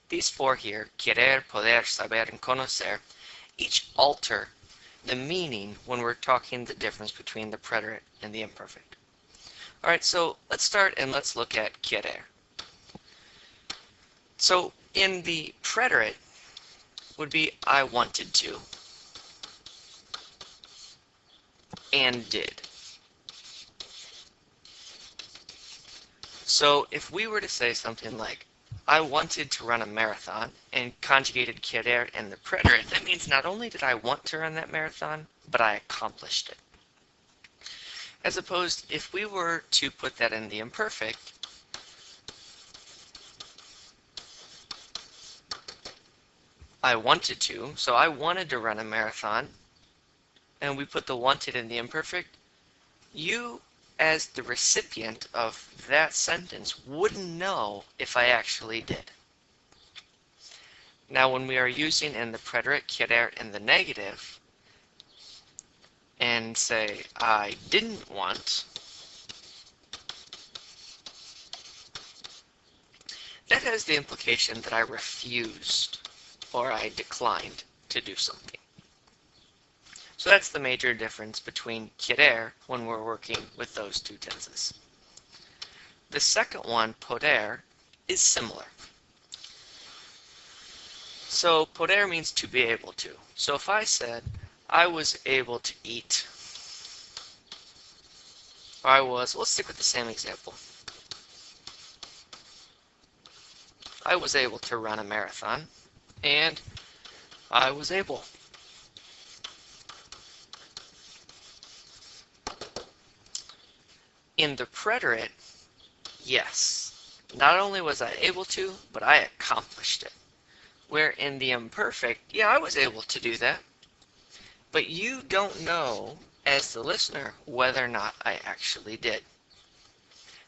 these four here, querer, poder, saber, and conocer, each alter the meaning when we're talking the difference between the preterite and the imperfect. Alright, so let's start and let's look at querer. So in the preterite would be I wanted to and did. So if we were to say something like, I wanted to run a marathon, and conjugated querer in the preterite, that means not only did I want to run that marathon, but I accomplished it. As opposed, if we were to put that in the imperfect, I wanted to, so I wanted to run a marathon, and we put the wanted in the imperfect, you as the recipient of that sentence wouldn't know if I actually did. Now when we are using in the preterite querer in the negative and say I didn't want, that has the implication that I refused or I declined to do something. So that's the major difference between querer when we're working with those two tenses. The second one, poder, is similar. So poder means to be able to. So if I said, I was able to eat, or let's stick with the same example. I was able to run a marathon, and I was able. In the preterite, yes, not only was I able to, but I accomplished it. Where in the imperfect, yeah, I was able to do that, but you don't know, as the listener, whether or not I actually did.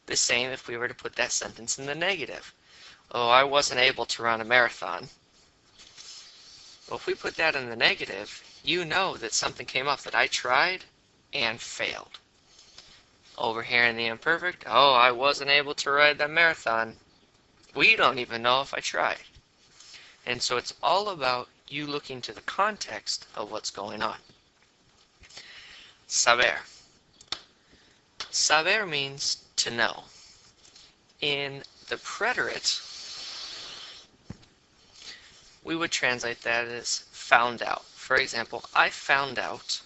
The same if we were to put that sentence in the negative. Oh, I wasn't able to run a marathon. Well, if we put that in the negative, you know that something came up that I tried and failed. Over here in the imperfect, oh, I wasn't able to ride that marathon. We don't even know if I tried. And so it's all about you looking to the context of what's going on. Saber. Saber means to know. In the preterite, we would translate that as found out. For example, I found out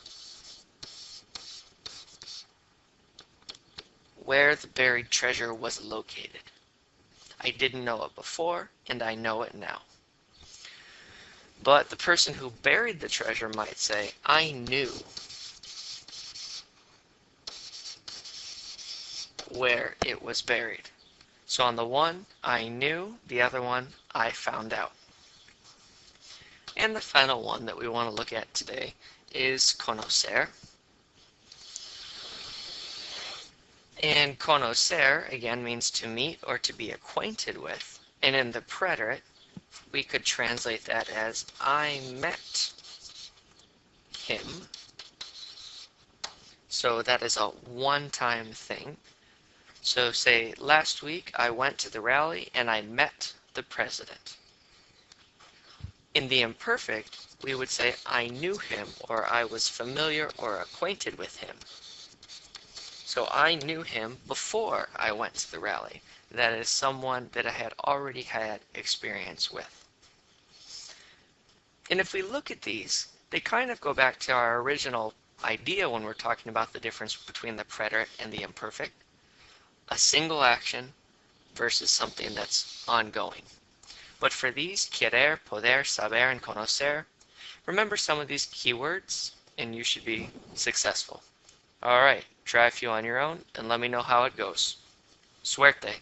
where the buried treasure was located. I didn't know it before, and I know it now. But the person who buried the treasure might say, I knew where it was buried. So on the one, I knew, the other one, I found out. And the final one that we want to look at today is conocer. And conocer, again, means to meet or to be acquainted with. And in the preterite, we could translate that as I met him. So that is a one-time thing. So say, last week I went to the rally and I met the president. In the imperfect, we would say I knew him or I was familiar or acquainted with him. So I knew him before I went to the rally. That is someone that I had already had experience with. And if we look at these, they kind of go back to our original idea when we're talking about the difference between the preterite and the imperfect. A single action versus something that's ongoing. But for these, querer, poder, saber, and conocer, remember some of these keywords and you should be successful. Alright, try a few on your own and let me know how it goes. Suerte!